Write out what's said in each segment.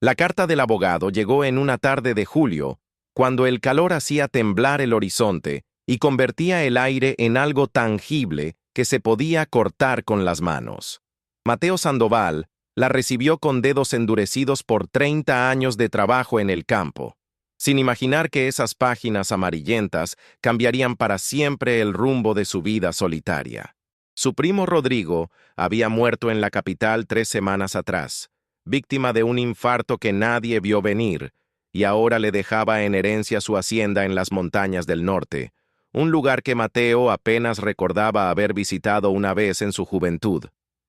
La carta del abogado llegó en una tarde de julio, cuando el calor hacía temblar el horizonte y convertía el aire en algo tangible que se podía cortar con las manos. Mateo Sandoval la recibió con dedos endurecidos por 30 años de trabajo en el campo, sin imaginar que esas páginas amarillentas cambiarían para siempre el rumbo de su vida solitaria. Su primo Rodrigo había muerto en la capital 3 semanas atrás, víctima de un infarto que nadie vio venir, y ahora le dejaba en herencia su hacienda en las montañas del norte, un lugar que Mateo apenas recordaba haber visitado una vez en su juventud.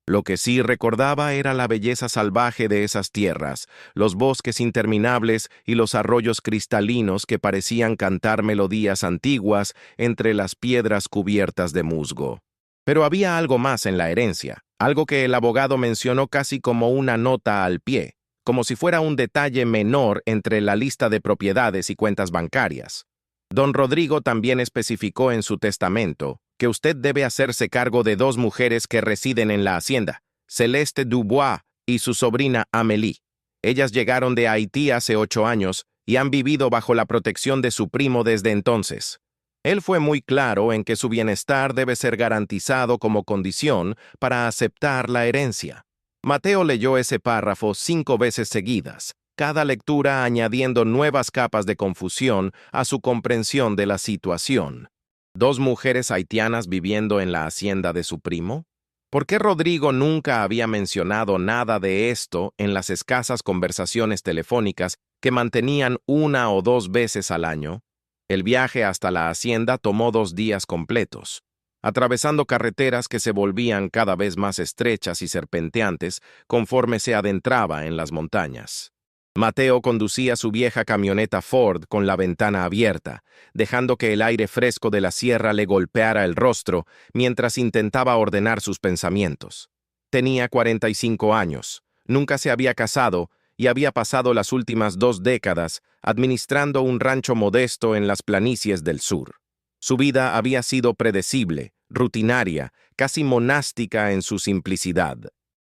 Lo que sí recordaba era la belleza salvaje de esas tierras, los bosques interminables y los arroyos cristalinos que parecían cantar melodías antiguas entre las piedras cubiertas de musgo. Pero había algo más en la herencia, algo que el abogado mencionó casi como una nota al pie, como si fuera un detalle menor entre la lista de propiedades y cuentas bancarias. Don Rodrigo también especificó en su testamento que usted debe hacerse cargo de 2 mujeres que residen en la hacienda, Celeste Dubois y su sobrina Amélie. Ellas llegaron de Haití hace 8 años y han vivido bajo la protección de su primo desde entonces. Él fue muy claro en que su bienestar debe ser garantizado como condición para aceptar la herencia. Mateo leyó ese párrafo 5 veces seguidas, cada lectura añadiendo nuevas capas de confusión a su comprensión de la situación. 2 mujeres haitianas viviendo en la hacienda de su primo. ¿Por qué Rodrigo nunca había mencionado nada de esto en las escasas conversaciones telefónicas que mantenían 1 o 2 veces al año? El viaje hasta la hacienda tomó 2 días completos, atravesando carreteras que se volvían cada vez más estrechas y serpenteantes conforme se adentraba en las montañas. Mateo conducía su vieja camioneta Ford con la ventana abierta, dejando que el aire fresco de la sierra le golpeara el rostro mientras intentaba ordenar sus pensamientos. Tenía 45 años, nunca se había casado y había pasado las últimas 2 décadas administrando un rancho modesto en las planicies del sur. Su vida había sido predecible, rutinaria, casi monástica en su simplicidad.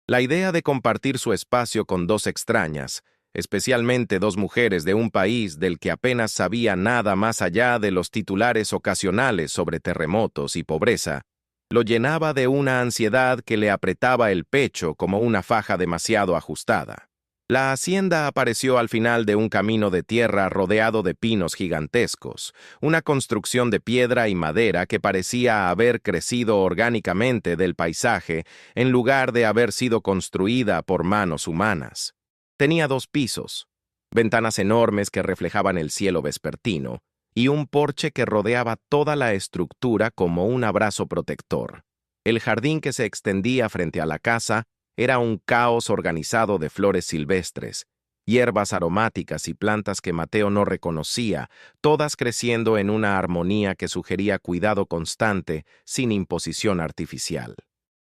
La idea de compartir su espacio con 2 extrañas, especialmente 2 mujeres de un país del que apenas sabía nada más allá de los titulares ocasionales sobre terremotos y pobreza, lo llenaba de una ansiedad que le apretaba el pecho como una faja demasiado ajustada. La hacienda apareció al final de un camino de tierra rodeado de pinos gigantescos, una construcción de piedra y madera que parecía haber crecido orgánicamente del paisaje en lugar de haber sido construida por manos humanas. Tenía 2 pisos, ventanas enormes que reflejaban el cielo vespertino, y un porche que rodeaba toda la estructura como un abrazo protector. El jardín que se extendía frente a la casa era un caos organizado de flores silvestres, hierbas aromáticas y plantas que Mateo no reconocía, todas creciendo en una armonía que sugería cuidado constante, sin imposición artificial.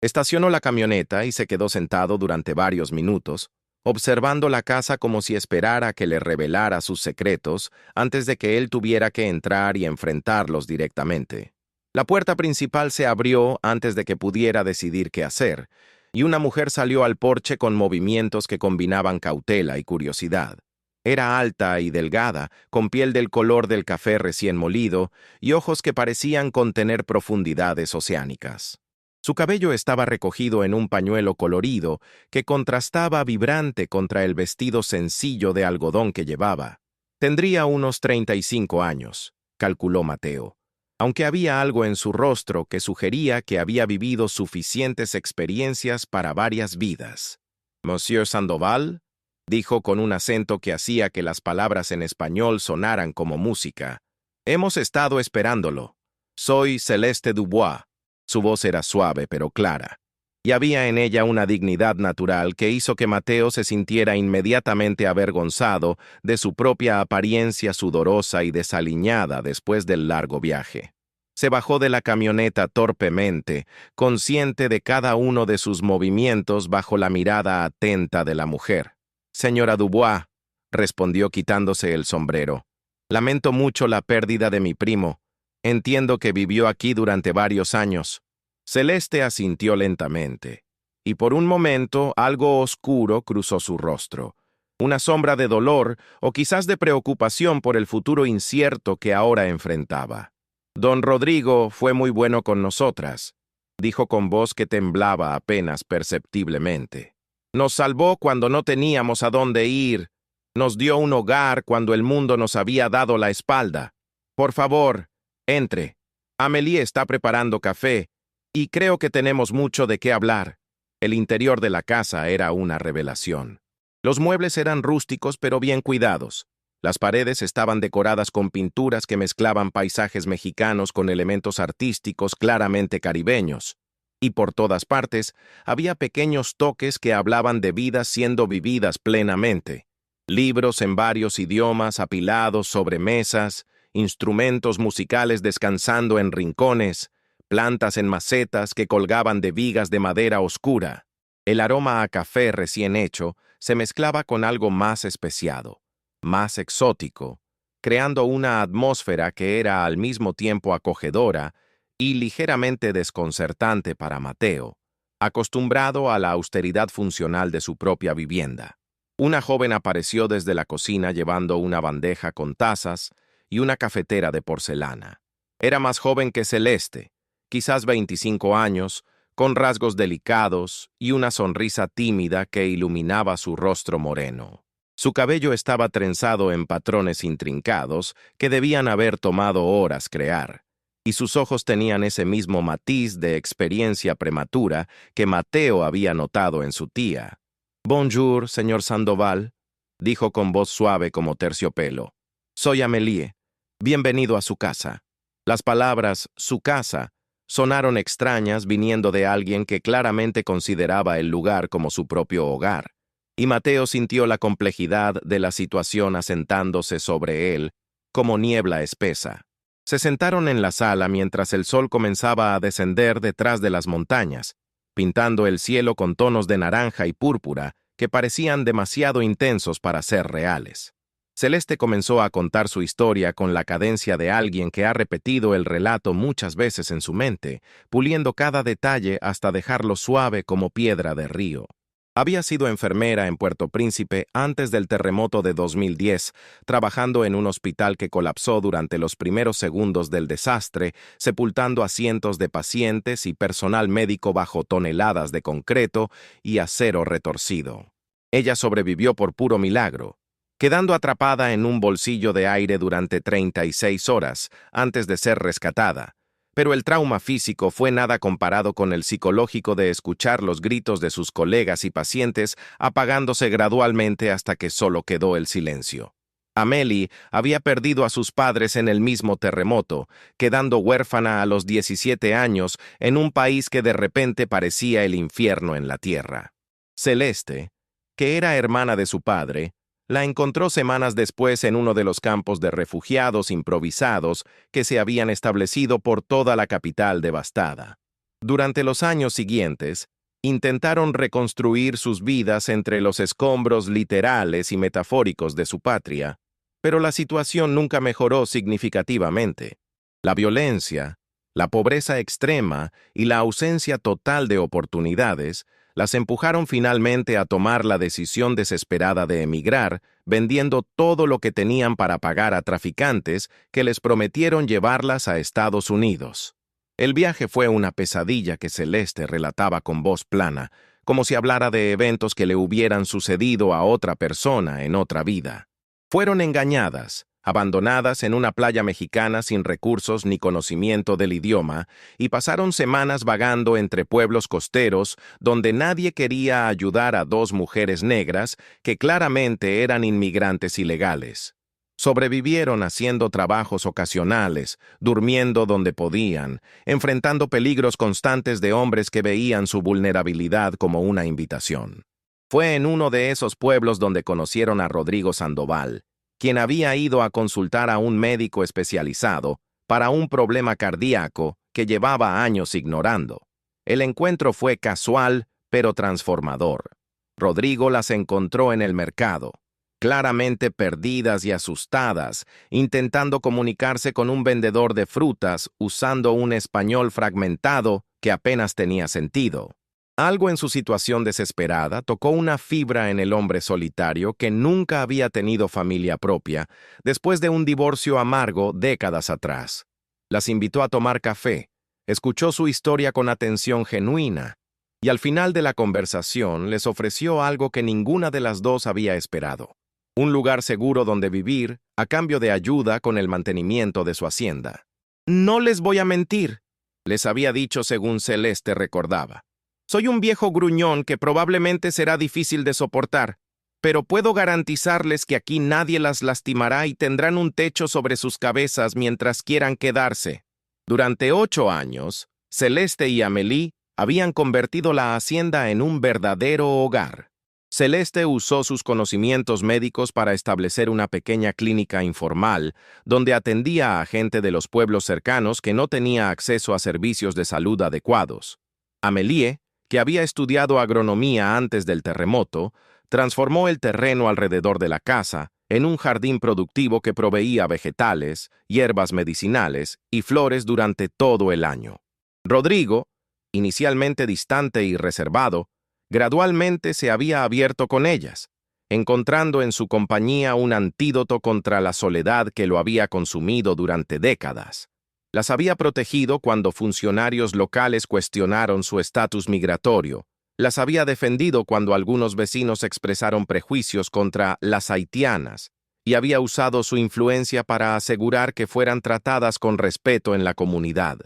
Estacionó la camioneta y se quedó sentado durante varios minutos, observando la casa como si esperara que le revelara sus secretos antes de que él tuviera que entrar y enfrentarlos directamente. La puerta principal se abrió antes de que pudiera decidir qué hacer, y una mujer salió al porche con movimientos que combinaban cautela y curiosidad. Era alta y delgada, con piel del color del café recién molido y ojos que parecían contener profundidades oceánicas. Su cabello estaba recogido en un pañuelo colorido que contrastaba vibrante contra el vestido sencillo de algodón que llevaba. Tendría unos 35 años, calculó Mateo, aunque había algo en su rostro que sugería que había vivido suficientes experiencias para varias vidas. «Monsieur Sandoval», dijo con un acento que hacía que las palabras en español sonaran como música. «Hemos estado esperándolo. Soy Celeste Dubois». Su voz era suave pero clara, y había en ella una dignidad natural que hizo que Mateo se sintiera inmediatamente avergonzado de su propia apariencia sudorosa y desaliñada después del largo viaje. Se bajó de la camioneta torpemente, consciente de cada uno de sus movimientos bajo la mirada atenta de la mujer. «Señora Dubois», respondió quitándose el sombrero, «lamento mucho la pérdida de mi primo. Entiendo que vivió aquí durante varios años». Celeste asintió lentamente, y por un momento algo oscuro cruzó su rostro. una sombra de dolor o quizás de preocupación por el futuro incierto que ahora enfrentaba. Don Rodrigo fue muy bueno con nosotras, dijo con voz que temblaba apenas perceptiblemente. Nos salvó cuando no teníamos a dónde ir. Nos dio un hogar cuando el mundo nos había dado la espalda. Por favor, entre. Amélie está preparando café, y creo que tenemos mucho de qué hablar. El interior de la casa era una revelación. Los muebles eran rústicos pero bien cuidados. Las paredes estaban decoradas con pinturas que mezclaban paisajes mexicanos con elementos artísticos claramente caribeños. Y por todas partes había pequeños toques que hablaban de vidas siendo vividas plenamente. Libros en varios idiomas apilados sobre mesas, instrumentos musicales descansando en rincones, plantas en macetas que colgaban de vigas de madera oscura. El aroma a café recién hecho se mezclaba con algo más especiado, más exótico, creando una atmósfera que era al mismo tiempo acogedora y ligeramente desconcertante para Mateo, acostumbrado a la austeridad funcional de su propia vivienda. Una joven apareció desde la cocina llevando una bandeja con tazas y una cafetera de porcelana. Era más joven que Celeste, quizás 25 años, con rasgos delicados y una sonrisa tímida que iluminaba su rostro moreno. Su cabello estaba trenzado en patrones intrincados que debían haber tomado horas crear, y sus ojos tenían ese mismo matiz de experiencia prematura que Mateo había notado en su tía. «Bonjour, señor Sandoval», dijo con voz suave como terciopelo. «Soy Amélie. Bienvenido a su casa». Las palabras «su casa» sonaron extrañas viniendo de alguien que claramente consideraba el lugar como su propio hogar, y Mateo sintió la complejidad de la situación asentándose sobre él como niebla espesa. Se sentaron en la sala mientras el sol comenzaba a descender detrás de las montañas, pintando el cielo con tonos de naranja y púrpura que parecían demasiado intensos para ser reales. Celeste comenzó a contar su historia con la cadencia de alguien que ha repetido el relato muchas veces en su mente, puliendo cada detalle hasta dejarlo suave como piedra de río. Había sido enfermera en Puerto Príncipe antes del terremoto de 2010, trabajando en un hospital que colapsó durante los primeros segundos del desastre, sepultando a cientos de pacientes y personal médico bajo toneladas de concreto y acero retorcido. Ella sobrevivió por puro milagro, quedando atrapada en un bolsillo de aire durante 36 horas antes de ser rescatada. Pero el trauma físico fue nada comparado con el psicológico de escuchar los gritos de sus colegas y pacientes apagándose gradualmente hasta que solo quedó el silencio. Amélie había perdido a sus padres en el mismo terremoto, quedando huérfana a los 17 años en un país que de repente parecía el infierno en la tierra. Celeste, que era hermana de su padre, la encontró semanas después en uno de los campos de refugiados improvisados que se habían establecido por toda la capital devastada. Durante los años siguientes, intentaron reconstruir sus vidas entre los escombros literales y metafóricos de su patria, pero la situación nunca mejoró significativamente. La violencia, la pobreza extrema y la ausencia total de oportunidades las empujaron finalmente a tomar la decisión desesperada de emigrar, vendiendo todo lo que tenían para pagar a traficantes que les prometieron llevarlas a Estados Unidos. El viaje fue una pesadilla que Celeste relataba con voz plana, como si hablara de eventos que le hubieran sucedido a otra persona en otra vida. Fueron engañadas, abandonadas en una playa mexicana sin recursos ni conocimiento del idioma, y pasaron semanas vagando entre pueblos costeros donde nadie quería ayudar a dos mujeres negras que claramente eran inmigrantes ilegales. Sobrevivieron haciendo trabajos ocasionales, durmiendo donde podían, enfrentando peligros constantes de hombres que veían su vulnerabilidad como una invitación. Fue en uno de esos pueblos donde conocieron a Rodrigo Sandoval, quien había ido a consultar a un médico especializado para un problema cardíaco que llevaba años ignorando. El encuentro fue casual, pero transformador. Rodrigo las encontró en el mercado, claramente perdidas y asustadas, intentando comunicarse con un vendedor de frutas usando un español fragmentado que apenas tenía sentido. Algo en su situación desesperada tocó una fibra en el hombre solitario que nunca había tenido familia propia después de un divorcio amargo décadas atrás. Las invitó a tomar café, escuchó su historia con atención genuina y al final de la conversación les ofreció algo que ninguna de las dos había esperado: un lugar seguro donde vivir a cambio de ayuda con el mantenimiento de su hacienda. «No les voy a mentir», les había dicho según Celeste recordaba. «Soy un viejo gruñón que probablemente será difícil de soportar, pero puedo garantizarles que aquí nadie las lastimará y tendrán un techo sobre sus cabezas mientras quieran quedarse». Durante 8 años, Celeste y Amélie habían convertido la hacienda en un verdadero hogar. Celeste usó sus conocimientos médicos para establecer una pequeña clínica informal, donde atendía a gente de los pueblos cercanos que no tenía acceso a servicios de salud adecuados. Amélie, que había estudiado agronomía antes del terremoto, transformó el terreno alrededor de la casa en un jardín productivo que proveía vegetales, hierbas medicinales y flores durante todo el año. Rodrigo, inicialmente distante y reservado, gradualmente se había abierto con ellas, encontrando en su compañía un antídoto contra la soledad que lo había consumido durante décadas. Las había protegido cuando funcionarios locales cuestionaron su estatus migratorio. Las había defendido cuando algunos vecinos expresaron prejuicios contra las haitianas, y había usado su influencia para asegurar que fueran tratadas con respeto en la comunidad.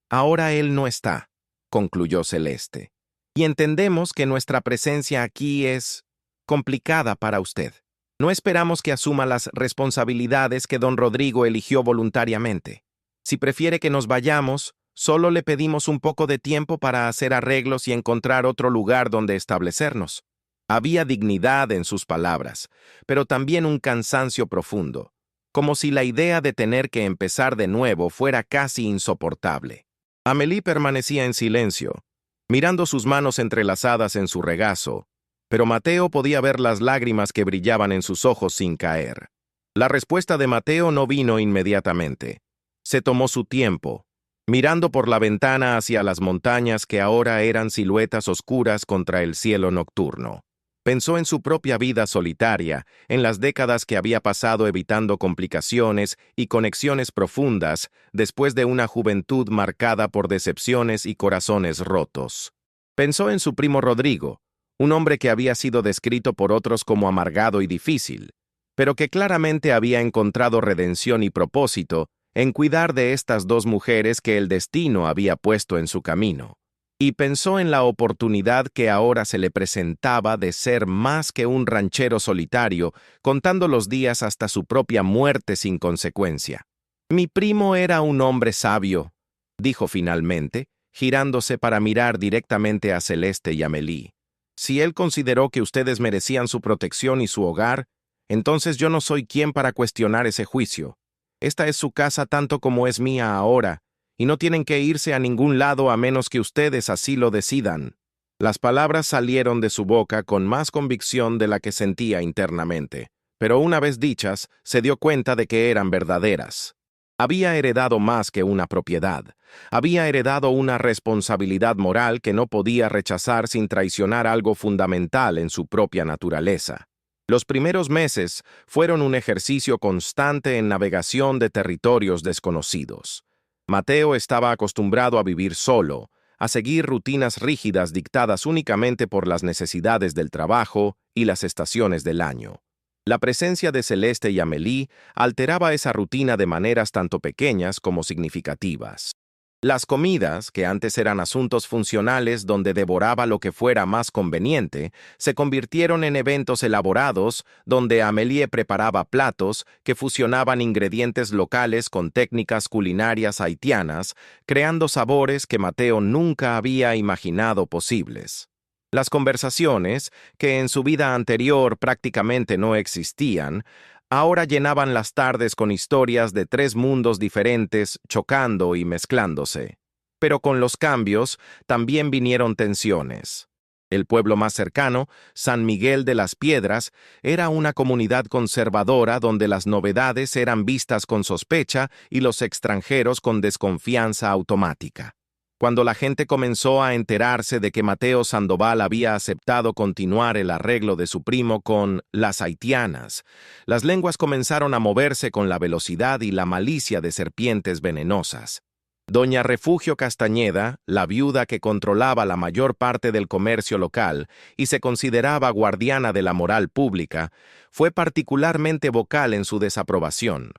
«Ahora él no está», concluyó Celeste, «y entendemos que nuestra presencia aquí es complicada para usted. No esperamos que asuma las responsabilidades que don Rodrigo eligió voluntariamente. Si prefiere que nos vayamos, solo le pedimos un poco de tiempo para hacer arreglos y encontrar otro lugar donde establecernos». Había dignidad en sus palabras, pero también un cansancio profundo, como si la idea de tener que empezar de nuevo fuera casi insoportable. Amélie permanecía en silencio, mirando sus manos entrelazadas en su regazo, pero Mateo podía ver las lágrimas que brillaban en sus ojos sin caer. La respuesta de Mateo no vino inmediatamente. Se tomó su tiempo, mirando por la ventana hacia las montañas que ahora eran siluetas oscuras contra el cielo nocturno. Pensó en su propia vida solitaria, en las décadas que había pasado evitando complicaciones y conexiones profundas después de una juventud marcada por decepciones y corazones rotos. Pensó en su primo Rodrigo, un hombre que había sido descrito por otros como amargado y difícil, pero que claramente había encontrado redención y propósito en cuidar de estas dos mujeres que el destino había puesto en su camino. Y pensó en la oportunidad que ahora se le presentaba de ser más que un ranchero solitario, contando los días hasta su propia muerte sin consecuencia. «Mi primo era un hombre sabio», dijo finalmente, girándose para mirar directamente a Celeste y Amélie. «Si él consideró que ustedes merecían su protección y su hogar, entonces yo no soy quien para cuestionar ese juicio. Esta es su casa tanto como es mía ahora, y no tienen que irse a ningún lado a menos que ustedes así lo decidan». Las palabras salieron de su boca con más convicción de la que sentía internamente, pero una vez dichas, se dio cuenta de que eran verdaderas. Había heredado más que una propiedad. Había heredado una responsabilidad moral que no podía rechazar sin traicionar algo fundamental en su propia naturaleza. Los primeros meses fueron un ejercicio constante en navegación de territorios desconocidos. Mateo estaba acostumbrado a vivir solo, a seguir rutinas rígidas dictadas únicamente por las necesidades del trabajo y las estaciones del año. La presencia de Celeste y Amélie alteraba esa rutina de maneras tanto pequeñas como significativas. Las comidas, que antes eran asuntos funcionales donde devoraba lo que fuera más conveniente, se convirtieron en eventos elaborados donde Amélie preparaba platos que fusionaban ingredientes locales con técnicas culinarias haitianas, creando sabores que Mateo nunca había imaginado posibles. Las conversaciones, que en su vida anterior prácticamente no existían, ahora llenaban las tardes con historias de 3 mundos diferentes chocando y mezclándose. Pero con los cambios también vinieron tensiones. El pueblo más cercano, San Miguel de las Piedras, era una comunidad conservadora donde las novedades eran vistas con sospecha y los extranjeros con desconfianza automática. Cuando la gente comenzó a enterarse de que Mateo Sandoval había aceptado continuar el arreglo de su primo con las haitianas, las lenguas comenzaron a moverse con la velocidad y la malicia de serpientes venenosas. Doña Refugio Castañeda, la viuda que controlaba la mayor parte del comercio local y se consideraba guardiana de la moral pública, fue particularmente vocal en su desaprobación.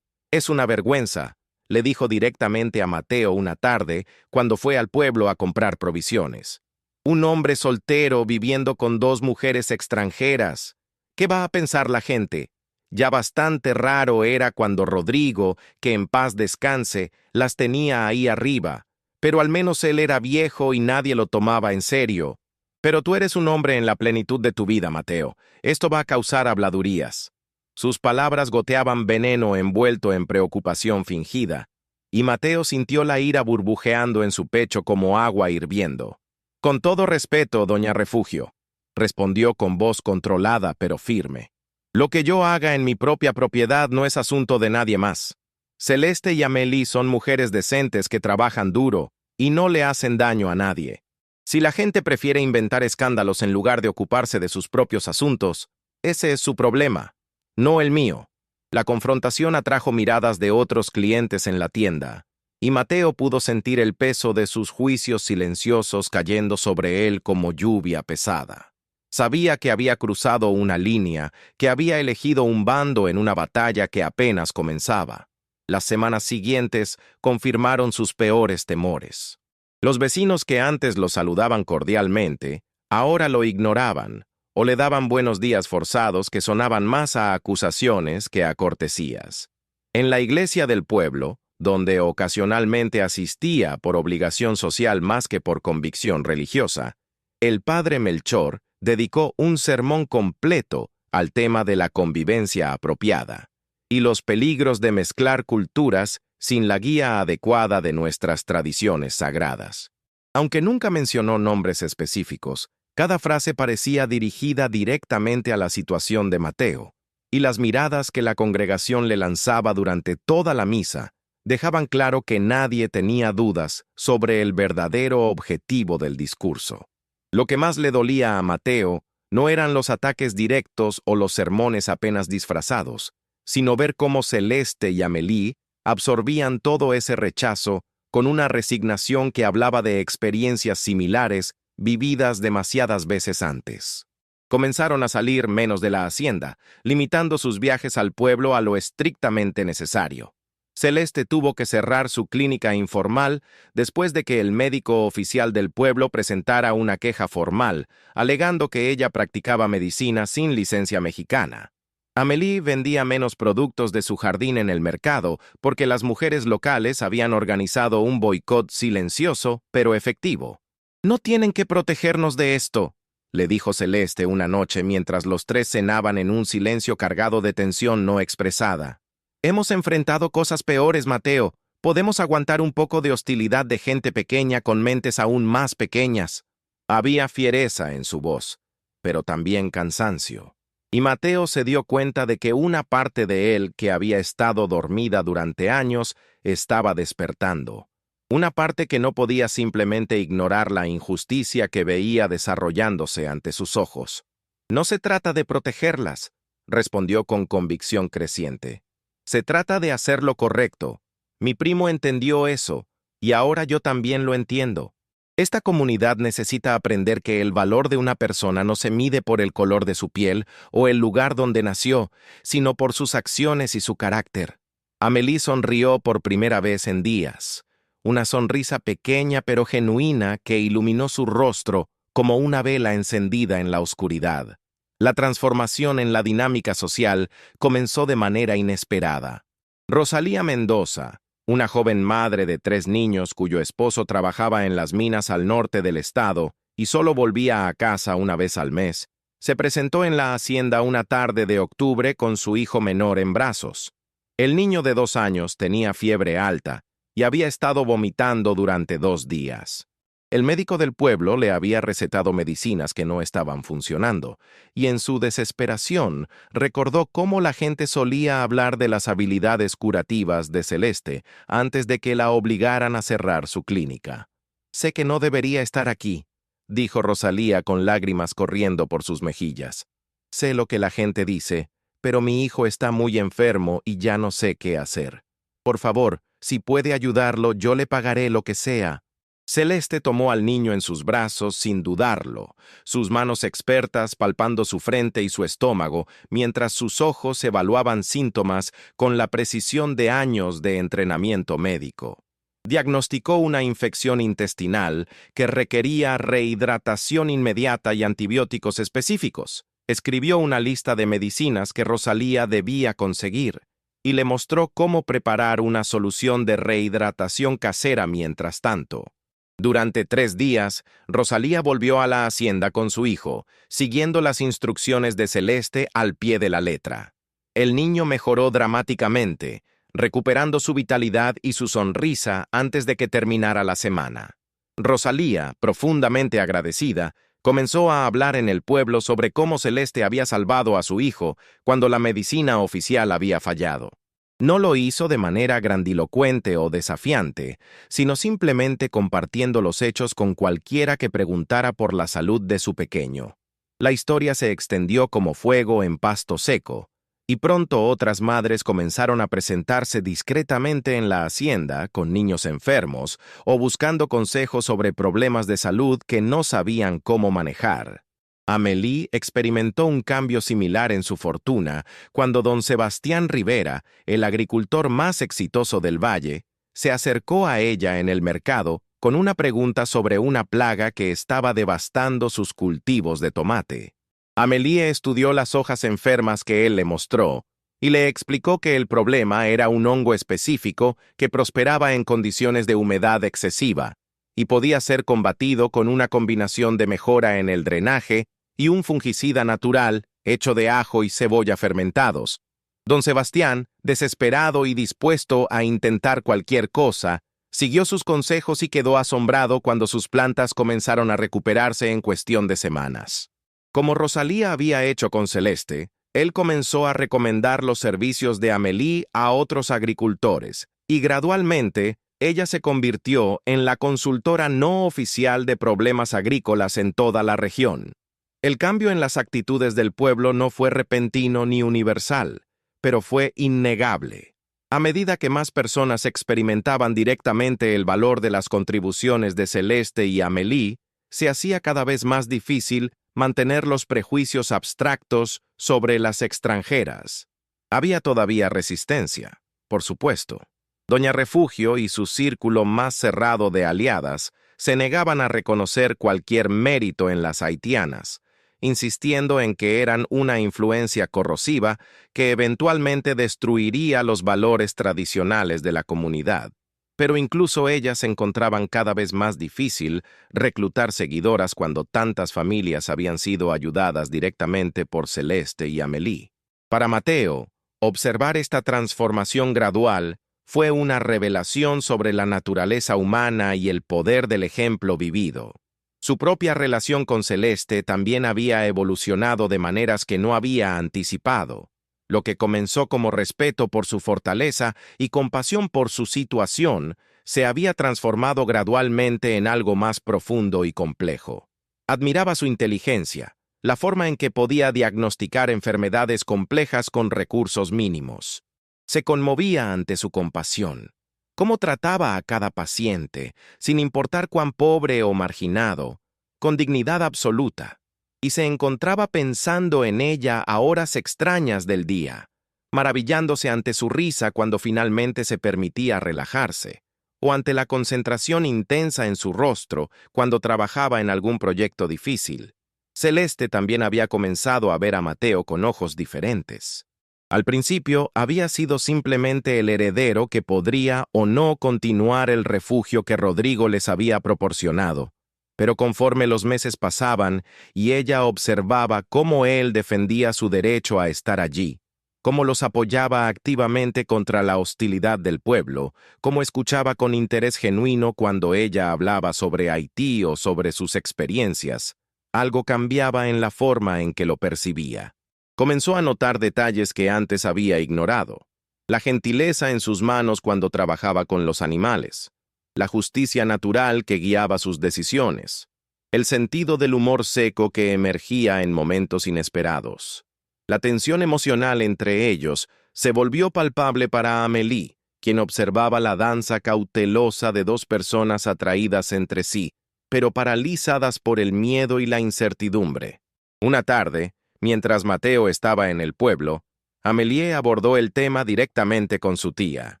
«Es una vergüenza», le dijo directamente a Mateo una tarde cuando fue al pueblo a comprar provisiones. «Un hombre soltero viviendo con 2 mujeres extranjeras. ¿Qué va a pensar la gente? Ya bastante raro era cuando Rodrigo, que en paz descanse, las tenía ahí arriba, pero al menos él era viejo y nadie lo tomaba en serio. Pero tú eres un hombre en la plenitud de tu vida, Mateo. Esto va a causar habladurías». Sus palabras goteaban veneno envuelto en preocupación fingida, y Mateo sintió la ira burbujeando en su pecho como agua hirviendo. «Con todo respeto, doña Refugio», respondió con voz controlada pero firme. «Lo que yo haga en mi propia propiedad no es asunto de nadie más. Celeste y Amélie son mujeres decentes que trabajan duro y no le hacen daño a nadie. Si la gente prefiere inventar escándalos en lugar de ocuparse de sus propios asuntos, ese es su problema, no el mío». La confrontación atrajo miradas de otros clientes en la tienda, y Mateo pudo sentir el peso de sus juicios silenciosos cayendo sobre él como lluvia pesada. Sabía que había cruzado una línea, que había elegido un bando en una batalla que apenas comenzaba. Las semanas siguientes confirmaron sus peores temores. Los vecinos que antes lo saludaban cordialmente, ahora lo ignoraban, o le daban buenos días forzados que sonaban más a acusaciones que a cortesías. En la iglesia del pueblo, donde ocasionalmente asistía por obligación social más que por convicción religiosa, el padre Melchor dedicó un sermón completo al tema de la convivencia apropiada y los peligros de mezclar culturas sin la guía adecuada de nuestras tradiciones sagradas. Aunque nunca mencionó nombres específicos, cada frase parecía dirigida directamente a la situación de Mateo, y las miradas que la congregación le lanzaba durante toda la misa dejaban claro que nadie tenía dudas sobre el verdadero objetivo del discurso. Lo que más le dolía a Mateo no eran los ataques directos o los sermones apenas disfrazados, sino ver cómo Celeste y Amélie absorbían todo ese rechazo con una resignación que hablaba de experiencias similares vividas demasiadas veces antes. Comenzaron a salir menos de la hacienda, limitando sus viajes al pueblo a lo estrictamente necesario. Celeste tuvo que cerrar su clínica informal después de que el médico oficial del pueblo presentara una queja formal, alegando que ella practicaba medicina sin licencia mexicana. Amélie vendía menos productos de su jardín en el mercado porque las mujeres locales habían organizado un boicot silencioso pero efectivo. «No tienen que protegernos de esto», le dijo Celeste una noche mientras los 3 cenaban en un silencio cargado de tensión no expresada. «Hemos enfrentado cosas peores, Mateo. Podemos aguantar un poco de hostilidad de gente pequeña con mentes aún más pequeñas». Había fiereza en su voz, pero también cansancio. Y Mateo se dio cuenta de que una parte de él que había estado dormida durante años estaba despertando. Una parte que no podía simplemente ignorar la injusticia que veía desarrollándose ante sus ojos. «No se trata de protegerlas», respondió con convicción creciente. «Se trata de hacer lo correcto. Mi primo entendió eso, y ahora yo también lo entiendo. Esta comunidad necesita aprender que el valor de una persona no se mide por el color de su piel o el lugar donde nació, sino por sus acciones y su carácter». Amélie sonrió por primera vez en días. Una sonrisa pequeña pero genuina que iluminó su rostro como una vela encendida en la oscuridad. La transformación en la dinámica social comenzó de manera inesperada. Rosalía Mendoza, una joven madre de 3 niños cuyo esposo trabajaba en las minas al norte del estado y solo volvía a casa una vez al mes, se presentó en la hacienda una tarde de octubre con su hijo menor en brazos. El niño de 2 años tenía fiebre alta y había estado vomitando durante 2 días. El médico del pueblo le había recetado medicinas que no estaban funcionando, y en su desesperación recordó cómo la gente solía hablar de las habilidades curativas de Celeste antes de que la obligaran a cerrar su clínica. Sé que no debería estar aquí, dijo Rosalía con lágrimas corriendo por sus mejillas. Sé lo que la gente dice, pero mi hijo está muy enfermo y ya no sé qué hacer. Por favor, si puede ayudarlo, yo le pagaré lo que sea. Celeste tomó al niño en sus brazos sin dudarlo, sus manos expertas palpando su frente y su estómago, mientras sus ojos evaluaban síntomas con la precisión de años de entrenamiento médico. Diagnosticó una infección intestinal que requería rehidratación inmediata y antibióticos específicos. Escribió una lista de medicinas que Rosalía debía conseguir y le mostró cómo preparar una solución de rehidratación casera mientras tanto. Durante 3 días, Rosalía volvió a la hacienda con su hijo, siguiendo las instrucciones de Celeste al pie de la letra. El niño mejoró dramáticamente, recuperando su vitalidad y su sonrisa antes de que terminara la semana. Rosalía, profundamente agradecida, comenzó a hablar en el pueblo sobre cómo Celeste había salvado a su hijo cuando la medicina oficial había fallado. No lo hizo de manera grandilocuente o desafiante, sino simplemente compartiendo los hechos con cualquiera que preguntara por la salud de su pequeño. La historia se extendió como fuego en pasto seco, y pronto otras madres comenzaron a presentarse discretamente en la hacienda con niños enfermos o buscando consejos sobre problemas de salud que no sabían cómo manejar. Amélie experimentó un cambio similar en su fortuna cuando don Sebastián Rivera, el agricultor más exitoso del valle, se acercó a ella en el mercado con una pregunta sobre una plaga que estaba devastando sus cultivos de tomate. Amélie estudió las hojas enfermas que él le mostró y le explicó que el problema era un hongo específico que prosperaba en condiciones de humedad excesiva y podía ser combatido con una combinación de mejora en el drenaje y un fungicida natural hecho de ajo y cebolla fermentados. Don Sebastián, desesperado y dispuesto a intentar cualquier cosa, siguió sus consejos y quedó asombrado cuando sus plantas comenzaron a recuperarse en cuestión de semanas. Como Rosalía había hecho con Celeste, él comenzó a recomendar los servicios de Amélie a otros agricultores, y gradualmente ella se convirtió en la consultora no oficial de problemas agrícolas en toda la región. El cambio en las actitudes del pueblo no fue repentino ni universal, pero fue innegable. A medida que más personas experimentaban directamente el valor de las contribuciones de Celeste y Amélie, se hacía cada vez más difícil mantener los prejuicios abstractos sobre las extranjeras. Había todavía resistencia, por supuesto. Doña Refugio y su círculo más cerrado de aliadas se negaban a reconocer cualquier mérito en las haitianas, insistiendo en que eran una influencia corrosiva que eventualmente destruiría los valores tradicionales de la comunidad. Pero incluso ellas encontraban cada vez más difícil reclutar seguidoras cuando tantas familias habían sido ayudadas directamente por Celeste y Amélie. Para Mateo, observar esta transformación gradual fue una revelación sobre la naturaleza humana y el poder del ejemplo vivido. Su propia relación con Celeste también había evolucionado de maneras que no había anticipado. Lo que comenzó como respeto por su fortaleza y compasión por su situación, se había transformado gradualmente en algo más profundo y complejo. Admiraba su inteligencia, la forma en que podía diagnosticar enfermedades complejas con recursos mínimos. Se conmovía ante su compasión. Cómo trataba a cada paciente, sin importar cuán pobre o marginado, con dignidad absoluta, y se encontraba pensando en ella a horas extrañas del día, maravillándose ante su risa cuando finalmente se permitía relajarse, o ante la concentración intensa en su rostro cuando trabajaba en algún proyecto difícil. Celeste también había comenzado a ver a Mateo con ojos diferentes. Al principio había sido simplemente el heredero que podría o no continuar el refugio que Rodrigo les había proporcionado. Pero conforme los meses pasaban y ella observaba cómo él defendía su derecho a estar allí, cómo los apoyaba activamente contra la hostilidad del pueblo, cómo escuchaba con interés genuino cuando ella hablaba sobre Haití o sobre sus experiencias, algo cambiaba en la forma en que lo percibía. Comenzó a notar detalles que antes había ignorado. La gentileza en sus manos cuando trabajaba con los animales, la justicia natural que guiaba sus decisiones, el sentido del humor seco que emergía en momentos inesperados. La tensión emocional entre ellos se volvió palpable para Amélie, quien observaba la danza cautelosa de dos personas atraídas entre sí, pero paralizadas por el miedo y la incertidumbre. Una tarde, mientras Mateo estaba en el pueblo, Amélie abordó el tema directamente con su tía.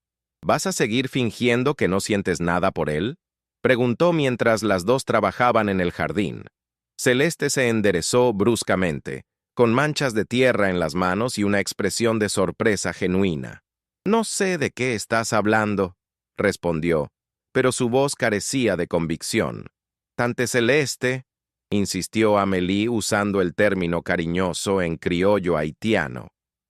¿Vas a seguir fingiendo que no sientes nada por él?, preguntó mientras las dos trabajaban en el jardín. Celeste se enderezó bruscamente, con manchas de tierra en las manos y una expresión de sorpresa genuina. «No sé de qué estás hablando», respondió, pero su voz carecía de convicción. «Tante Celeste», insistió Amélie usando el término cariñoso en criollo haitiano.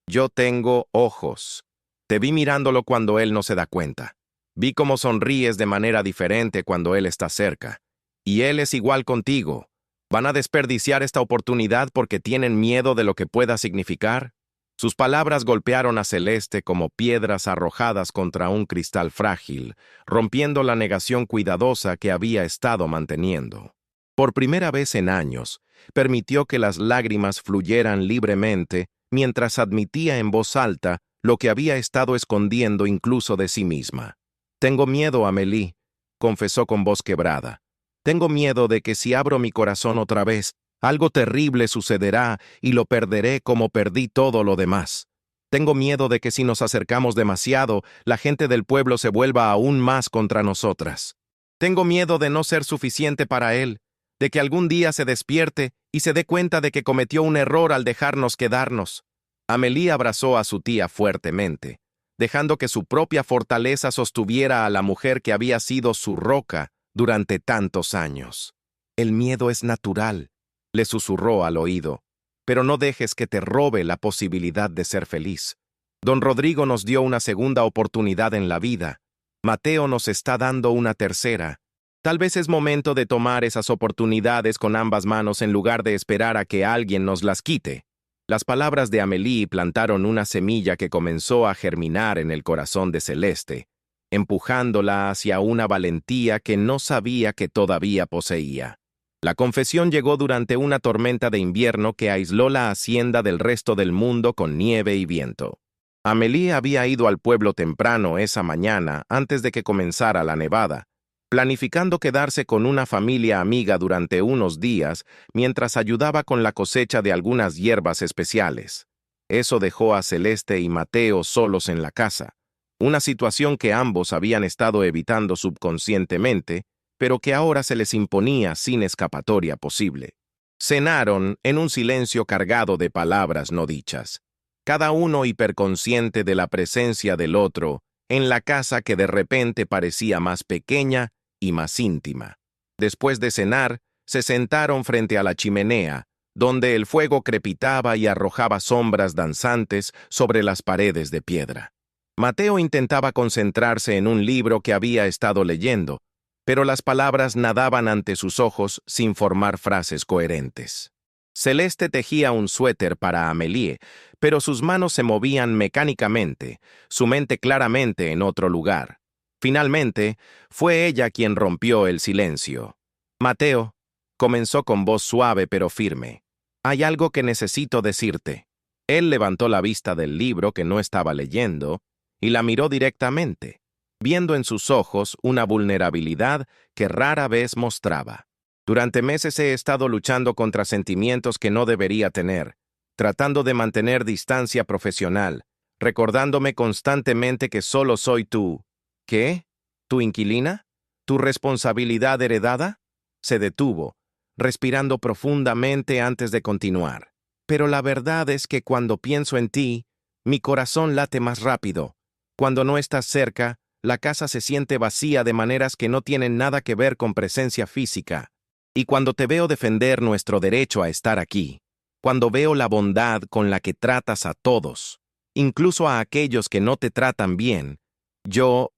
«Yo tengo ojos. Te vi mirándolo cuando él no se da cuenta. Vi cómo sonríes de manera diferente cuando él está cerca. Y él es igual contigo. ¿Van a desperdiciar esta oportunidad porque tienen miedo de lo que pueda significar?» Sus palabras golpearon a Celeste como piedras arrojadas contra un cristal frágil, rompiendo la negación cuidadosa que había estado manteniendo. Por primera vez en años, permitió que las lágrimas fluyeran libremente mientras admitía en voz alta lo que había estado escondiendo incluso de sí misma. «Tengo miedo, Amélie», confesó con voz quebrada. «Tengo miedo de que si abro mi corazón otra vez, algo terrible sucederá y lo perderé como perdí todo lo demás. Tengo miedo de que si nos acercamos demasiado, la gente del pueblo se vuelva aún más contra nosotras. Tengo miedo de no ser suficiente para él, de que algún día se despierte y se dé cuenta de que cometió un error al dejarnos quedarnos». Amélie abrazó a su tía fuertemente, dejando que su propia fortaleza sostuviera a la mujer que había sido su roca durante tantos años. «El miedo es natural», le susurró al oído, «pero no dejes que te robe la posibilidad de ser feliz. Don Rodrigo nos dio una segunda oportunidad en la vida. Mateo nos está dando una tercera. Tal vez es momento de tomar esas oportunidades con ambas manos en lugar de esperar a que alguien nos las quite». Las palabras de Amélie plantaron una semilla que comenzó a germinar en el corazón de Celeste, empujándola hacia una valentía que no sabía que todavía poseía. La confesión llegó durante una tormenta de invierno que aisló la hacienda del resto del mundo con nieve y viento. Amélie había ido al pueblo temprano esa mañana antes de que comenzara la nevada, planificando quedarse con una familia amiga durante unos días mientras ayudaba con la cosecha de algunas hierbas especiales. Eso dejó a Celeste y Mateo solos en la casa, una situación que ambos habían estado evitando subconscientemente, pero que ahora se les imponía sin escapatoria posible. Cenaron en un silencio cargado de palabras no dichas, cada uno hiperconsciente de la presencia del otro en la casa que de repente parecía más pequeña y más íntima. Después de cenar, se sentaron frente a la chimenea, donde el fuego crepitaba y arrojaba sombras danzantes sobre las paredes de piedra. Mateo intentaba concentrarse en un libro que había estado leyendo, pero las palabras nadaban ante sus ojos sin formar frases coherentes. Celeste tejía un suéter para Amélie, pero sus manos se movían mecánicamente, su mente claramente en otro lugar. Finalmente, fue ella quien rompió el silencio. «Mateo», comenzó con voz suave pero firme, «hay algo que necesito decirte». Él levantó la vista del libro que no estaba leyendo y la miró directamente, viendo en sus ojos una vulnerabilidad que rara vez mostraba. «Durante meses he estado luchando contra sentimientos que no debería tener, tratando de mantener distancia profesional, recordándome constantemente que solo soy tú». «¿Qué? ¿Tu inquilina? ¿Tu responsabilidad heredada?». Se detuvo, respirando profundamente antes de continuar. «Pero la verdad es que cuando pienso en ti, mi corazón late más rápido. Cuando no estás cerca, la casa se siente vacía de maneras que no tienen nada que ver con presencia física. Y cuando te veo defender nuestro derecho a estar aquí, cuando veo la bondad con la que tratas a todos, incluso a aquellos que no te tratan bien, yo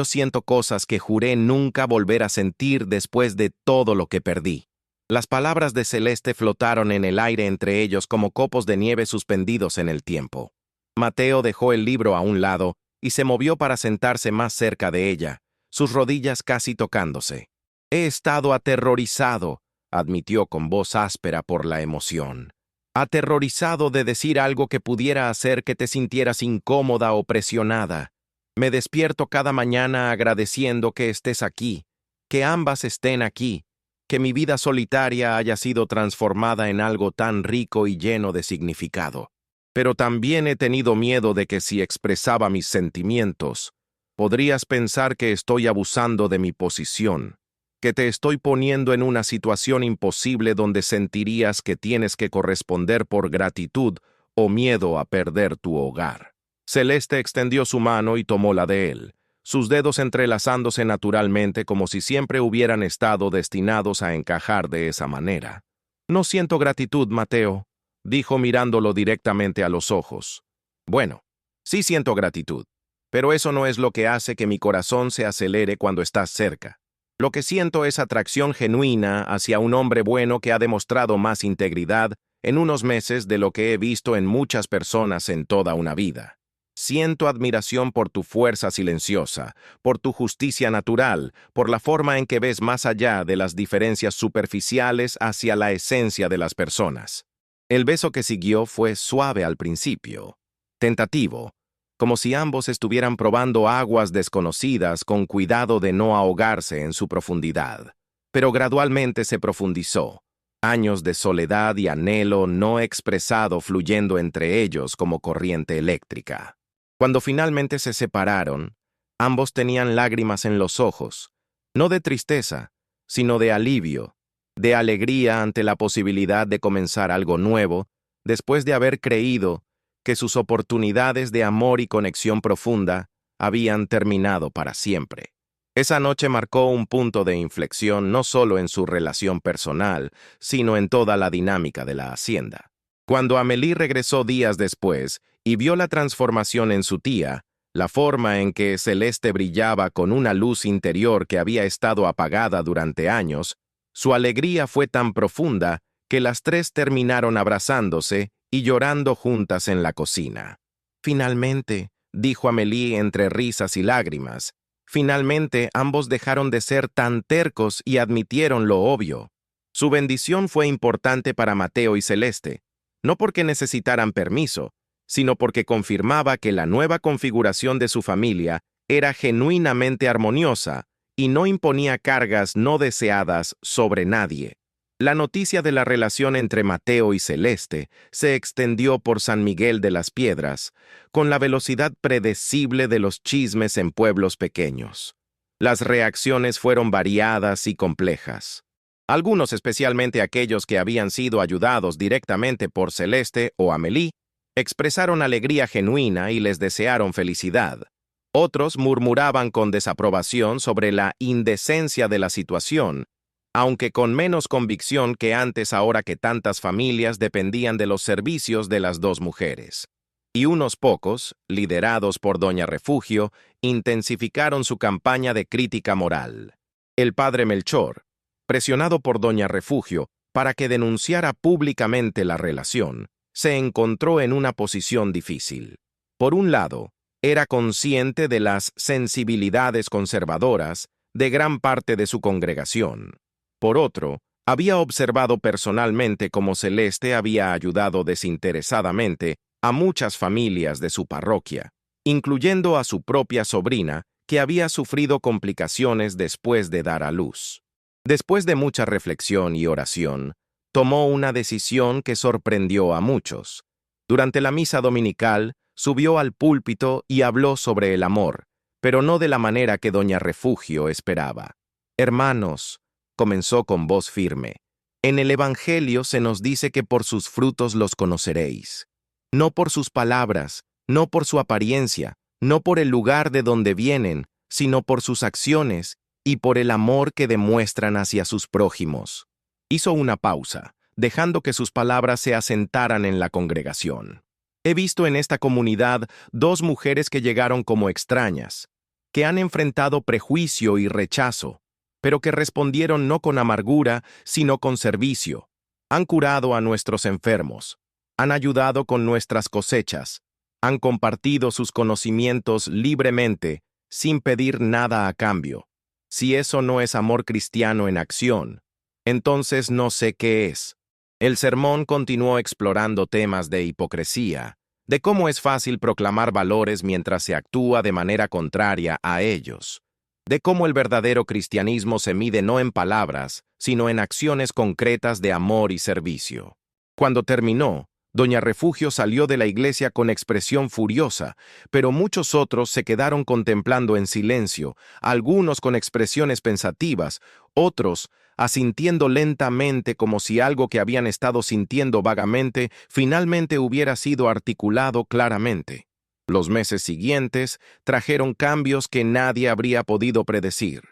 siento cosas que juré nunca volver a sentir después de todo lo que perdí». Las palabras de Celeste flotaron en el aire entre ellos como copos de nieve suspendidos en el tiempo. Mateo dejó el libro a un lado y se movió para sentarse más cerca de ella, sus rodillas casi tocándose. He estado aterrorizado, admitió con voz áspera por la emoción. Aterrorizado de decir algo que pudiera hacer que te sintieras incómoda o presionada. Me despierto cada mañana agradeciendo que estés aquí, que ambas estén aquí, que mi vida solitaria haya sido transformada en algo tan rico y lleno de significado. Pero también he tenido miedo de que si expresaba mis sentimientos, podrías pensar que estoy abusando de mi posición, que te estoy poniendo en una situación imposible donde sentirías que tienes que corresponder por gratitud o miedo a perder tu hogar. Celeste extendió su mano y tomó la de él, sus dedos entrelazándose naturalmente como si siempre hubieran estado destinados a encajar de esa manera. No siento gratitud, Mateo, dijo mirándolo directamente a los ojos. Bueno, sí siento gratitud, pero eso no es lo que hace que mi corazón se acelere cuando estás cerca. Lo que siento es atracción genuina hacia un hombre bueno que ha demostrado más integridad en unos meses de lo que he visto en muchas personas en toda una vida. Siento admiración por tu fuerza silenciosa, por tu justicia natural, por la forma en que ves más allá de las diferencias superficiales hacia la esencia de las personas. El beso que siguió fue suave al principio, tentativo, como si ambos estuvieran probando aguas desconocidas con cuidado de no ahogarse en su profundidad. Pero gradualmente se profundizó, años de soledad y anhelo no expresado fluyendo entre ellos como corriente eléctrica. Cuando finalmente se separaron, ambos tenían lágrimas en los ojos, no de tristeza, sino de alivio, de alegría ante la posibilidad de comenzar algo nuevo, después de haber creído que sus oportunidades de amor y conexión profunda habían terminado para siempre. Esa noche marcó un punto de inflexión no solo en su relación personal, sino en toda la dinámica de la hacienda. Cuando Amélie regresó días después y vio la transformación en su tía, la forma en que Celeste brillaba con una luz interior que había estado apagada durante años, su alegría fue tan profunda que las tres terminaron abrazándose y llorando juntas en la cocina. Finalmente, dijo Amélie entre risas y lágrimas, finalmente ambos dejaron de ser tan tercos y admitieron lo obvio. Su bendición fue importante para Mateo y Celeste, no porque necesitaran permiso, sino porque confirmaba que la nueva configuración de su familia era genuinamente armoniosa y no imponía cargas no deseadas sobre nadie. La noticia de la relación entre Mateo y Celeste se extendió por San Miguel de las Piedras, con la velocidad predecible de los chismes en pueblos pequeños. Las reacciones fueron variadas y complejas. Algunos, especialmente aquellos que habían sido ayudados directamente por Celeste o Amélie, expresaron alegría genuina y les desearon felicidad. Otros murmuraban con desaprobación sobre la indecencia de la situación, aunque con menos convicción que antes ahora que tantas familias dependían de los servicios de las dos mujeres. Y unos pocos, liderados por Doña Refugio, intensificaron su campaña de crítica moral. El padre Melchor, presionado por Doña Refugio para que denunciara públicamente la relación, se encontró en una posición difícil. Por un lado, era consciente de las sensibilidades conservadoras de gran parte de su congregación. Por otro, había observado personalmente cómo Celeste había ayudado desinteresadamente a muchas familias de su parroquia, incluyendo a su propia sobrina, que había sufrido complicaciones después de dar a luz. Después de mucha reflexión y oración, tomó una decisión que sorprendió a muchos. Durante la misa dominical, subió al púlpito y habló sobre el amor, pero no de la manera que Doña Refugio esperaba. Hermanos, comenzó con voz firme, en el Evangelio se nos dice que por sus frutos los conoceréis. No por sus palabras, no por su apariencia, no por el lugar de donde vienen, sino por sus acciones y por el amor que demuestran hacia sus prójimos. Hizo una pausa, dejando que sus palabras se asentaran en la congregación. He visto en esta comunidad dos mujeres que llegaron como extrañas, que han enfrentado prejuicio y rechazo, pero que respondieron no con amargura, sino con servicio. Han curado a nuestros enfermos, han ayudado con nuestras cosechas, han compartido sus conocimientos libremente, sin pedir nada a cambio. Si eso no es amor cristiano en acción, entonces no sé qué es. El sermón continuó explorando temas de hipocresía, de cómo es fácil proclamar valores mientras se actúa de manera contraria a ellos, de cómo el verdadero cristianismo se mide no en palabras, sino en acciones concretas de amor y servicio. Cuando terminó, Doña Refugio salió de la iglesia con expresión furiosa, pero muchos otros se quedaron contemplando en silencio, algunos con expresiones pensativas, otros asintiendo lentamente como si algo que habían estado sintiendo vagamente finalmente hubiera sido articulado claramente. Los meses siguientes trajeron cambios que nadie habría podido predecir.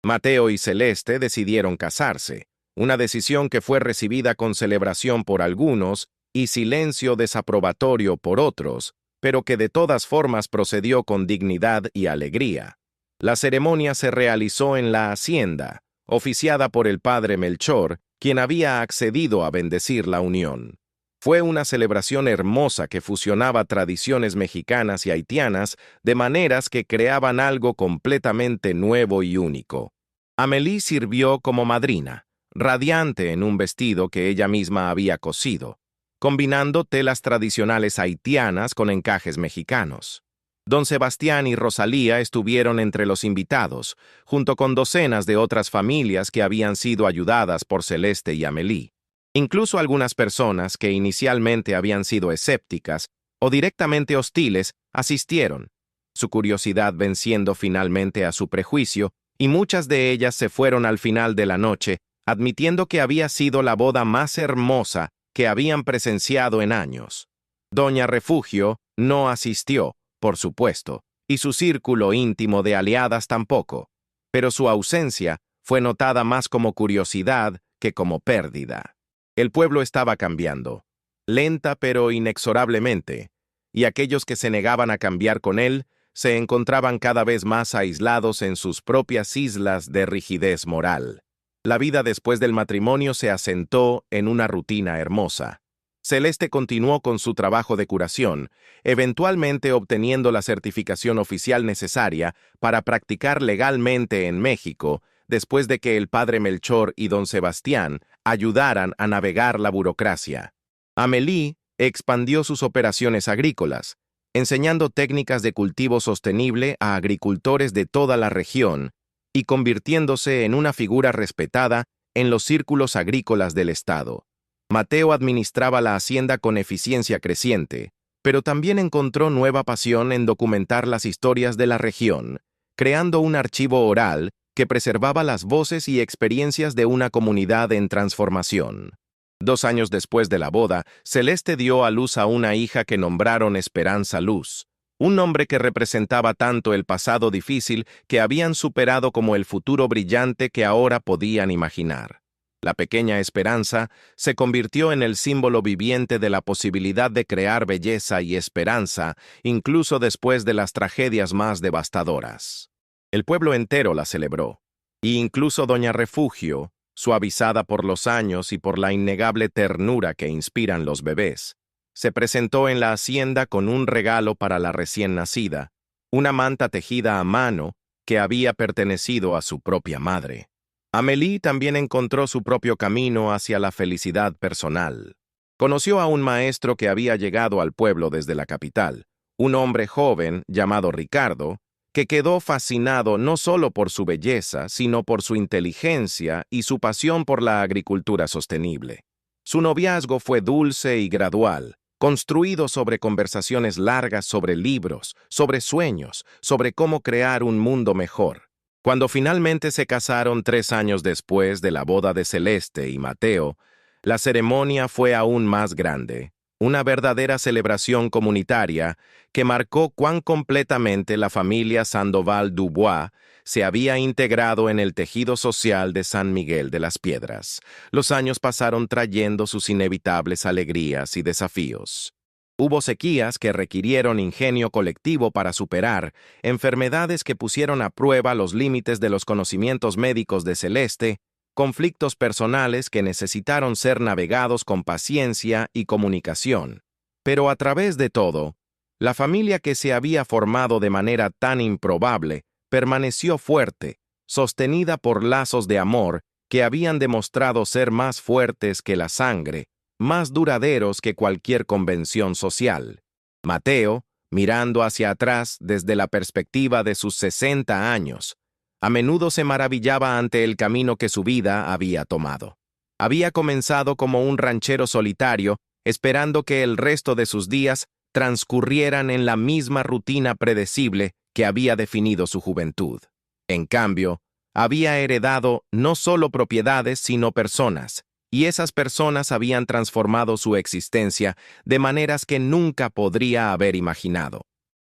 Mateo y Celeste decidieron casarse, una decisión que fue recibida con celebración por algunos y silencio desaprobatorio por otros, pero que de todas formas procedió con dignidad y alegría. La ceremonia se realizó en la hacienda, oficiada por el padre Melchor, quien había accedido a bendecir la unión. Fue una celebración hermosa que fusionaba tradiciones mexicanas y haitianas de maneras que creaban algo completamente nuevo y único. Amélie sirvió como madrina, radiante en un vestido que ella misma había cosido, combinando telas tradicionales haitianas con encajes mexicanos. Don Sebastián y Rosalía estuvieron entre los invitados, junto con docenas de otras familias que habían sido ayudadas por Celeste y Amélie. Incluso algunas personas que inicialmente habían sido escépticas o directamente hostiles asistieron, su curiosidad venciendo finalmente a su prejuicio, y muchas de ellas se fueron al final de la noche, admitiendo que había sido la boda más hermosa que habían presenciado en años. Doña Refugio no asistió, por supuesto, y su círculo íntimo de aliadas tampoco, pero su ausencia fue notada más como curiosidad que como pérdida. El pueblo estaba cambiando, lenta pero inexorablemente, y aquellos que se negaban a cambiar con él se encontraban cada vez más aislados en sus propias islas de rigidez moral. La vida después del matrimonio se asentó en una rutina hermosa. Celeste continuó con su trabajo de curación, eventualmente obteniendo la certificación oficial necesaria para practicar legalmente en México, después de que el padre Melchor y don Sebastián ayudaran a navegar la burocracia. Amélie expandió sus operaciones agrícolas, enseñando técnicas de cultivo sostenible a agricultores de toda la región y convirtiéndose en una figura respetada en los círculos agrícolas del Estado. Mateo administraba la hacienda con eficiencia creciente, pero también encontró nueva pasión en documentar las historias de la región, creando un archivo oral que preservaba las voces y experiencias de una comunidad en transformación. 2 años después de la boda, Celeste dio a luz a una hija que nombraron Esperanza Luz, un nombre que representaba tanto el pasado difícil que habían superado como el futuro brillante que ahora podían imaginar. La pequeña Esperanza se convirtió en el símbolo viviente de la posibilidad de crear belleza y esperanza, incluso después de las tragedias más devastadoras. El pueblo entero la celebró, e incluso Doña Refugio, suavizada por los años y por la innegable ternura que inspiran los bebés, se presentó en la hacienda con un regalo para la recién nacida, una manta tejida a mano que había pertenecido a su propia madre. Amélie también encontró su propio camino hacia la felicidad personal. Conoció a un maestro que había llegado al pueblo desde la capital, un hombre joven llamado Ricardo, que quedó fascinado no solo por su belleza, sino por su inteligencia y su pasión por la agricultura sostenible. Su noviazgo fue dulce y gradual, construido sobre conversaciones largas sobre libros, sobre sueños, sobre cómo crear un mundo mejor. Cuando finalmente se casaron 3 años después de la boda de Celeste y Mateo, la ceremonia fue aún más grande, una verdadera celebración comunitaria que marcó cuán completamente la familia Sandoval Dubois se había integrado en el tejido social de San Miguel de las Piedras. Los años pasaron trayendo sus inevitables alegrías y desafíos. Hubo sequías que requirieron ingenio colectivo para superar, enfermedades que pusieron a prueba los límites de los conocimientos médicos de Celeste, conflictos personales que necesitaron ser navegados con paciencia y comunicación. Pero a través de todo, la familia que se había formado de manera tan improbable permaneció fuerte, sostenida por lazos de amor que habían demostrado ser más fuertes que la sangre, más duraderos que cualquier convención social. Mateo, mirando hacia atrás desde la perspectiva de sus 60 años, a menudo se maravillaba ante el camino que su vida había tomado. Había comenzado como un ranchero solitario, esperando que el resto de sus días transcurrieran en la misma rutina predecible que había definido su juventud. En cambio, había heredado no solo propiedades, sino personas, y esas personas habían transformado su existencia de maneras que nunca podría haber imaginado.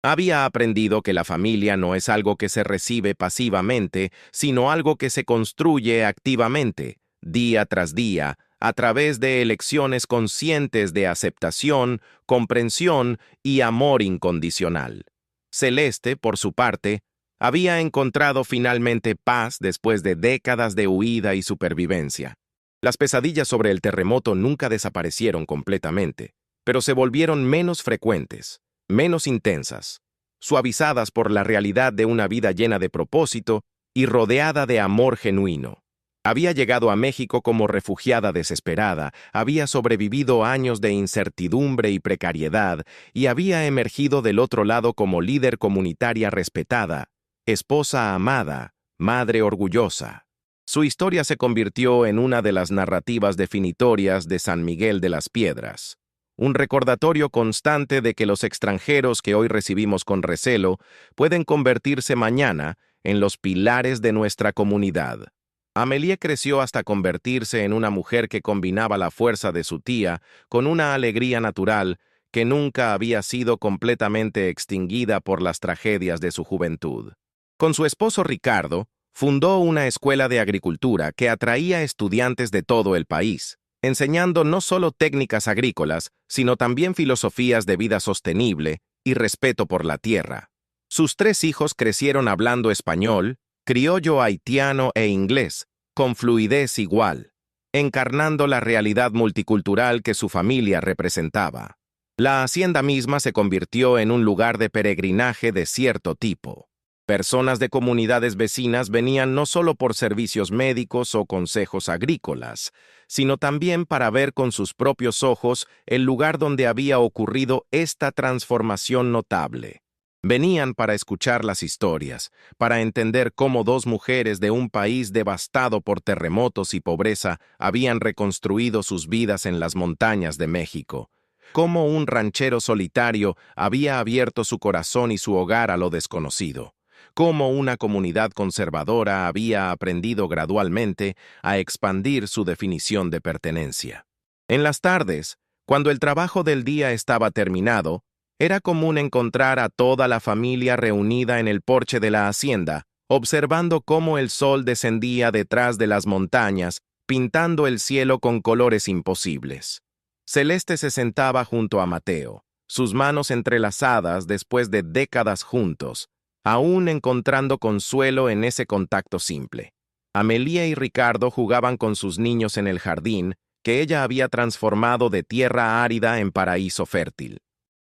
Había aprendido que la familia no es algo que se recibe pasivamente, sino algo que se construye activamente, día tras día, a través de elecciones conscientes de aceptación, comprensión y amor incondicional. Celeste, por su parte, había encontrado finalmente paz después de décadas de huida y supervivencia. Las pesadillas sobre el terremoto nunca desaparecieron completamente, pero se volvieron menos frecuentes, menos intensas, suavizadas por la realidad de una vida llena de propósito y rodeada de amor genuino. Había llegado a México como refugiada desesperada, había sobrevivido años de incertidumbre y precariedad y había emergido del otro lado como líder comunitaria respetada, esposa amada, madre orgullosa. Su historia se convirtió en una de las narrativas definitorias de San Miguel de las Piedras, un recordatorio constante de que los extranjeros que hoy recibimos con recelo pueden convertirse mañana en los pilares de nuestra comunidad. Amélie creció hasta convertirse en una mujer que combinaba la fuerza de su tía con una alegría natural que nunca había sido completamente extinguida por las tragedias de su juventud. Con su esposo Ricardo, fundó una escuela de agricultura que atraía estudiantes de todo el país, enseñando no solo técnicas agrícolas, sino también filosofías de vida sostenible y respeto por la tierra. Sus 3 hijos crecieron hablando español, criollo haitiano e inglés, con fluidez igual, encarnando la realidad multicultural que su familia representaba. La hacienda misma se convirtió en un lugar de peregrinaje de cierto tipo. Personas de comunidades vecinas venían no solo por servicios médicos o consejos agrícolas, sino también para ver con sus propios ojos el lugar donde había ocurrido esta transformación notable. Venían para escuchar las historias, para entender cómo 2 mujeres de un país devastado por terremotos y pobreza habían reconstruido sus vidas en las montañas de México, cómo un ranchero solitario había abierto su corazón y su hogar a lo desconocido, cómo una comunidad conservadora había aprendido gradualmente a expandir su definición de pertenencia. En las tardes, cuando el trabajo del día estaba terminado, era común encontrar a toda la familia reunida en el porche de la hacienda, observando cómo el sol descendía detrás de las montañas, pintando el cielo con colores imposibles. Celeste se sentaba junto a Mateo, sus manos entrelazadas después de décadas juntos, aún encontrando consuelo en ese contacto simple. Amélie y Ricardo jugaban con sus niños en el jardín, que ella había transformado de tierra árida en paraíso fértil.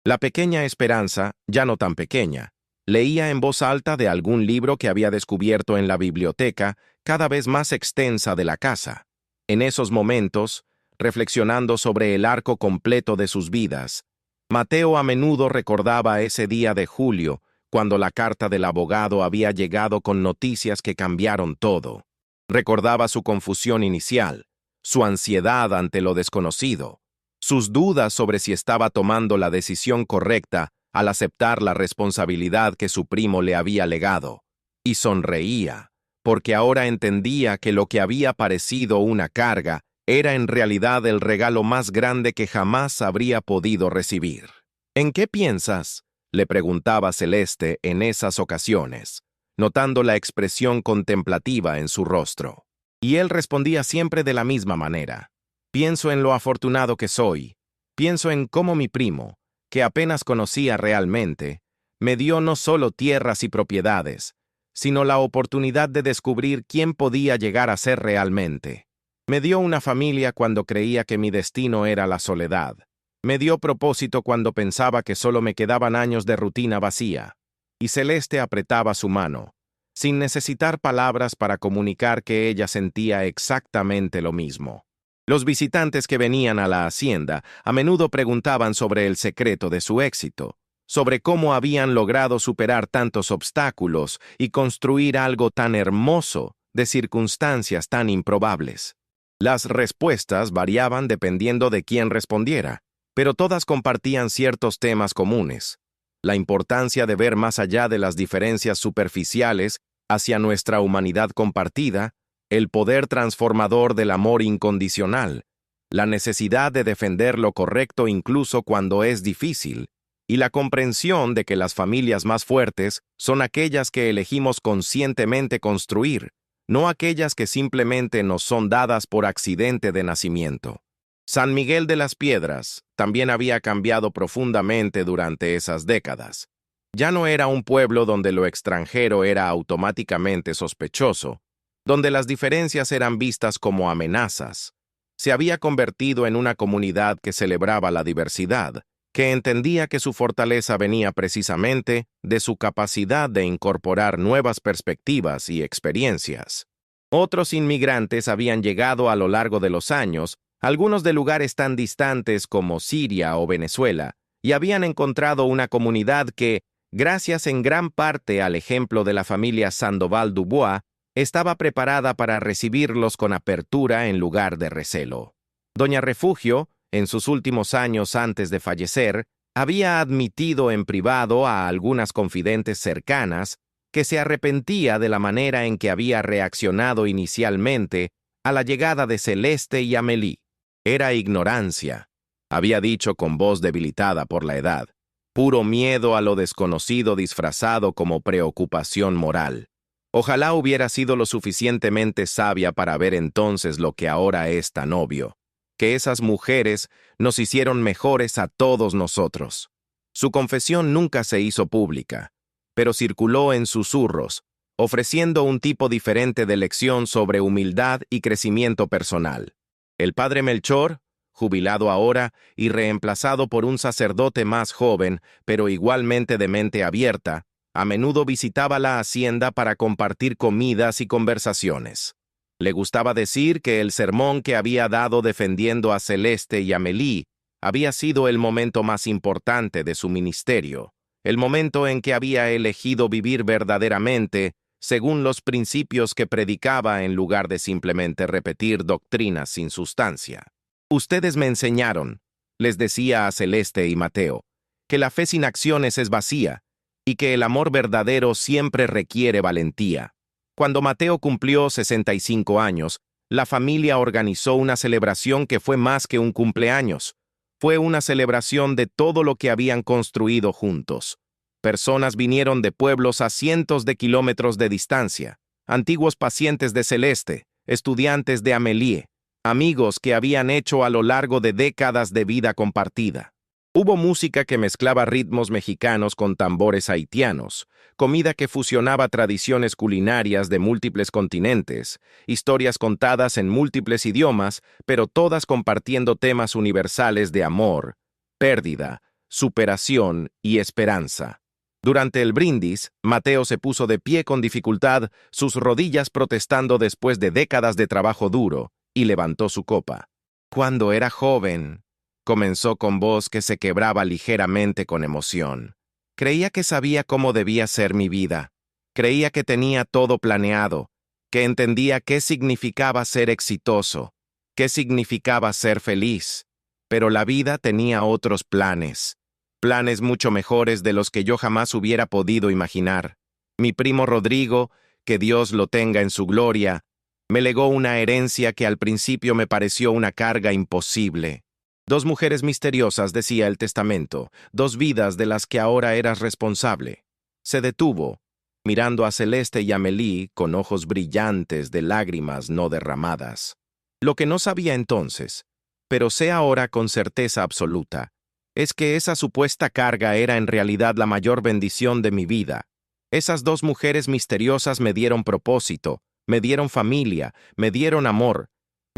La pequeña Esperanza, ya no tan pequeña, leía en voz alta de algún libro que había descubierto en la biblioteca cada vez más extensa de la casa. En esos momentos, reflexionando sobre el arco completo de sus vidas, Mateo a menudo recordaba ese día de julio, cuando la carta del abogado había llegado con noticias que cambiaron todo. Recordaba su confusión inicial, su ansiedad ante lo desconocido, sus dudas sobre si estaba tomando la decisión correcta al aceptar la responsabilidad que su primo le había legado, y sonreía, porque ahora entendía que lo que había parecido una carga era en realidad el regalo más grande que jamás habría podido recibir. ¿En qué piensas?, le preguntaba Celeste en esas ocasiones, notando la expresión contemplativa en su rostro. Y él respondía siempre de la misma manera. Pienso en lo afortunado que soy. Pienso en cómo mi primo, que apenas conocía realmente, me dio no solo tierras y propiedades, sino la oportunidad de descubrir quién podía llegar a ser realmente. Me dio una familia cuando creía que mi destino era la soledad. Me dio propósito cuando pensaba que solo me quedaban años de rutina vacía. Y Celeste apretaba su mano, sin necesitar palabras para comunicar que ella sentía exactamente lo mismo. Los visitantes que venían a la hacienda a menudo preguntaban sobre el secreto de su éxito, sobre cómo habían logrado superar tantos obstáculos y construir algo tan hermoso de circunstancias tan improbables. Las respuestas variaban dependiendo de quién respondiera, pero todas compartían ciertos temas comunes: la importancia de ver más allá de las diferencias superficiales hacia nuestra humanidad compartida, el poder transformador del amor incondicional, la necesidad de defender lo correcto incluso cuando es difícil, y la comprensión de que las familias más fuertes son aquellas que elegimos conscientemente construir, no aquellas que simplemente nos son dadas por accidente de nacimiento. San Miguel de las Piedras también había cambiado profundamente durante esas décadas. Ya no era un pueblo donde lo extranjero era automáticamente sospechoso, donde las diferencias eran vistas como amenazas. Se había convertido en una comunidad que celebraba la diversidad, que entendía que su fortaleza venía precisamente de su capacidad de incorporar nuevas perspectivas y experiencias. Otros inmigrantes habían llegado a lo largo de los años, algunos de lugares tan distantes como Siria o Venezuela, y habían encontrado una comunidad que, gracias en gran parte al ejemplo de la familia Sandoval Dubois, estaba preparada para recibirlos con apertura en lugar de recelo. Doña Refugio, en sus últimos años antes de fallecer, había admitido en privado a algunas confidentes cercanas que se arrepentía de la manera en que había reaccionado inicialmente a la llegada de Celeste y Amélie. Era ignorancia, había dicho con voz debilitada por la edad, puro miedo a lo desconocido disfrazado como preocupación moral. Ojalá hubiera sido lo suficientemente sabia para ver entonces lo que ahora es tan obvio, que esas mujeres nos hicieron mejores a todos nosotros. Su confesión nunca se hizo pública, pero circuló en susurros, ofreciendo un tipo diferente de lección sobre humildad y crecimiento personal. El padre Melchor, jubilado ahora y reemplazado por un sacerdote más joven, pero igualmente de mente abierta, a menudo visitaba la hacienda para compartir comidas y conversaciones. Le gustaba decir que el sermón que había dado defendiendo a Celeste y Amélie había sido el momento más importante de su ministerio, el momento en que había elegido vivir verdaderamente según los principios que predicaba en lugar de simplemente repetir doctrinas sin sustancia. Ustedes me enseñaron, les decía a Celeste y Mateo, que la fe sin acciones es vacía y que el amor verdadero siempre requiere valentía. Cuando Mateo cumplió 65 años, la familia organizó una celebración que fue más que un cumpleaños. Fue una celebración de todo lo que habían construido juntos. Personas vinieron de pueblos a cientos de kilómetros de distancia, antiguos pacientes de Celeste, estudiantes de Amélie, amigos que habían hecho a lo largo de décadas de vida compartida. Hubo música que mezclaba ritmos mexicanos con tambores haitianos, comida que fusionaba tradiciones culinarias de múltiples continentes, historias contadas en múltiples idiomas, pero todas compartiendo temas universales de amor, pérdida, superación y esperanza. Durante el brindis, Mateo se puso de pie con dificultad, sus rodillas protestando después de décadas de trabajo duro, y levantó su copa. Cuando era joven, comenzó con voz que se quebraba ligeramente con emoción. Creía que sabía cómo debía ser mi vida. Creía que tenía todo planeado, que entendía qué significaba ser exitoso, qué significaba ser feliz. Pero la vida tenía otros planes. Planes mucho mejores de los que yo jamás hubiera podido imaginar. Mi primo Rodrigo, que Dios lo tenga en su gloria, me legó una herencia que al principio me pareció una carga imposible. 2 mujeres misteriosas, decía el testamento, 2 vidas de las que ahora eras responsable. Se detuvo, mirando a Celeste y Amélie con ojos brillantes de lágrimas no derramadas. Lo que no sabía entonces, pero sé ahora con certeza absoluta, es que esa supuesta carga era en realidad la mayor bendición de mi vida. Esas 2 mujeres misteriosas me dieron propósito, me dieron familia, me dieron amor,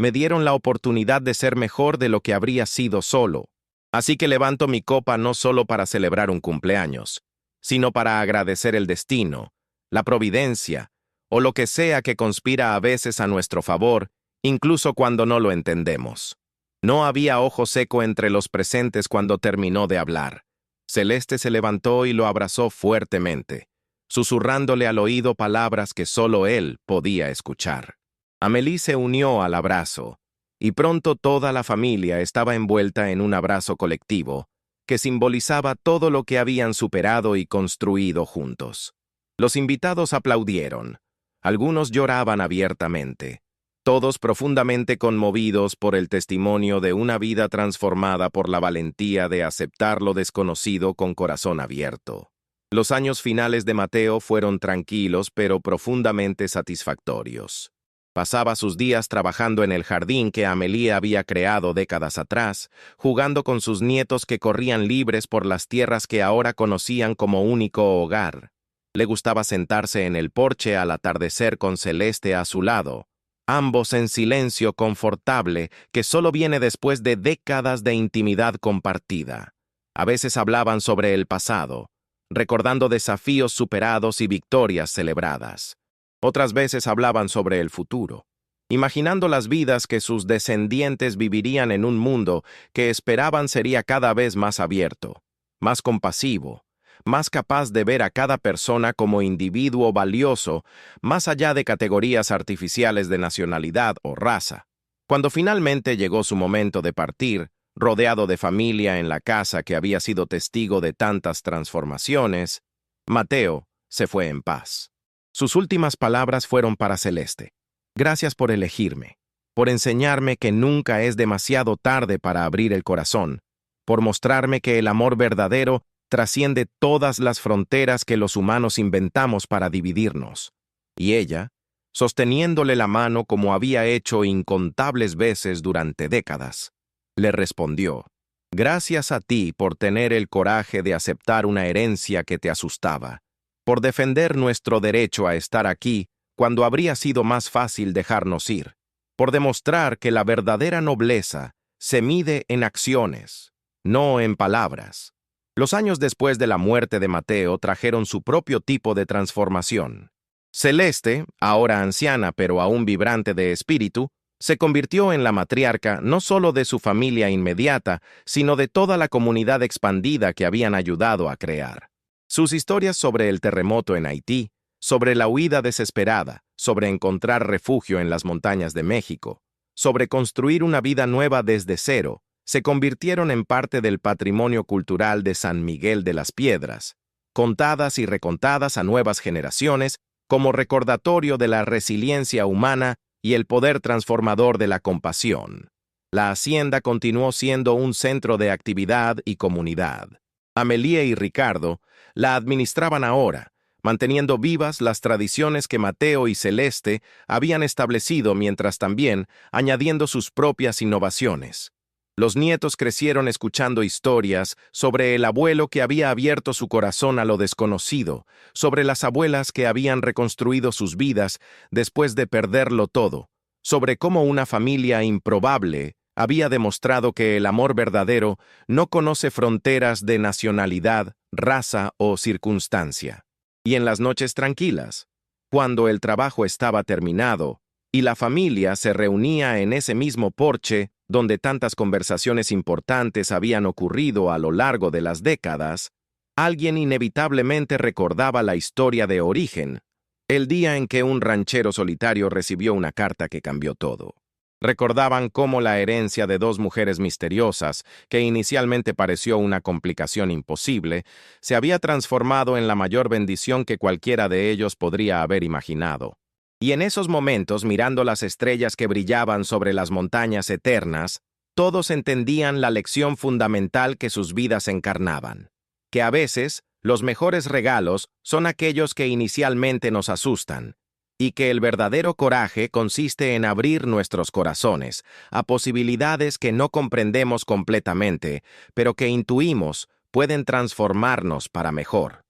me dieron la oportunidad de ser mejor de lo que habría sido solo. Así que levanto mi copa no solo para celebrar un cumpleaños, sino para agradecer el destino, la providencia, o lo que sea que conspira a veces a nuestro favor, incluso cuando no lo entendemos. No había ojo seco entre los presentes cuando terminó de hablar. Celeste se levantó y lo abrazó fuertemente, susurrándole al oído palabras que solo él podía escuchar. Amélie se unió al abrazo, y pronto toda la familia estaba envuelta en un abrazo colectivo que simbolizaba todo lo que habían superado y construido juntos. Los invitados aplaudieron. Algunos lloraban abiertamente, todos profundamente conmovidos por el testimonio de una vida transformada por la valentía de aceptar lo desconocido con corazón abierto. Los años finales de Mateo fueron tranquilos pero profundamente satisfactorios. Pasaba sus días trabajando en el jardín que Amélie había creado décadas atrás, jugando con sus nietos que corrían libres por las tierras que ahora conocían como único hogar. Le gustaba sentarse en el porche al atardecer con Celeste a su lado, ambos en silencio confortable que solo viene después de décadas de intimidad compartida. A veces hablaban sobre el pasado, recordando desafíos superados y victorias celebradas. Otras veces hablaban sobre el futuro, imaginando las vidas que sus descendientes vivirían en un mundo que esperaban sería cada vez más abierto, más compasivo, más capaz de ver a cada persona como individuo valioso, más allá de categorías artificiales de nacionalidad o raza. Cuando finalmente llegó su momento de partir, rodeado de familia en la casa que había sido testigo de tantas transformaciones, Mateo se fue en paz. Sus últimas palabras fueron para Celeste. Gracias por elegirme, por enseñarme que nunca es demasiado tarde para abrir el corazón, por mostrarme que el amor verdadero trasciende todas las fronteras que los humanos inventamos para dividirnos. Y ella, sosteniéndole la mano como había hecho incontables veces durante décadas, le respondió, gracias a ti por tener el coraje de aceptar una herencia que te asustaba, por defender nuestro derecho a estar aquí cuando habría sido más fácil dejarnos ir, por demostrar que la verdadera nobleza se mide en acciones, no en palabras. Los años después de la muerte de Mateo trajeron su propio tipo de transformación. Celeste, ahora anciana pero aún vibrante de espíritu, se convirtió en la matriarca no solo de su familia inmediata, sino de toda la comunidad expandida que habían ayudado a crear. Sus historias sobre el terremoto en Haití, sobre la huida desesperada, sobre encontrar refugio en las montañas de México, sobre construir una vida nueva desde cero, se convirtieron en parte del patrimonio cultural de San Miguel de las Piedras, contadas y recontadas a nuevas generaciones como recordatorio de la resiliencia humana y el poder transformador de la compasión. La hacienda continuó siendo un centro de actividad y comunidad. Amélie y Ricardo la administraban ahora, manteniendo vivas las tradiciones que Mateo y Celeste habían establecido mientras también añadiendo sus propias innovaciones. Los nietos crecieron escuchando historias sobre el abuelo que había abierto su corazón a lo desconocido, sobre las abuelas que habían reconstruido sus vidas después de perderlo todo, sobre cómo una familia improbable había demostrado que el amor verdadero no conoce fronteras de nacionalidad, raza o circunstancia. Y en las noches tranquilas, cuando el trabajo estaba terminado y la familia se reunía en ese mismo porche donde tantas conversaciones importantes habían ocurrido a lo largo de las décadas, alguien inevitablemente recordaba la historia de origen, el día en que un ranchero solitario recibió una carta que cambió todo. Recordaban cómo la herencia de dos mujeres misteriosas, que inicialmente pareció una complicación imposible, se había transformado en la mayor bendición que cualquiera de ellos podría haber imaginado. Y en esos momentos, mirando las estrellas que brillaban sobre las montañas eternas, todos entendían la lección fundamental que sus vidas encarnaban, que a veces los mejores regalos son aquellos que inicialmente nos asustan, y que el verdadero coraje consiste en abrir nuestros corazones a posibilidades que no comprendemos completamente, pero que intuimos pueden transformarnos para mejor.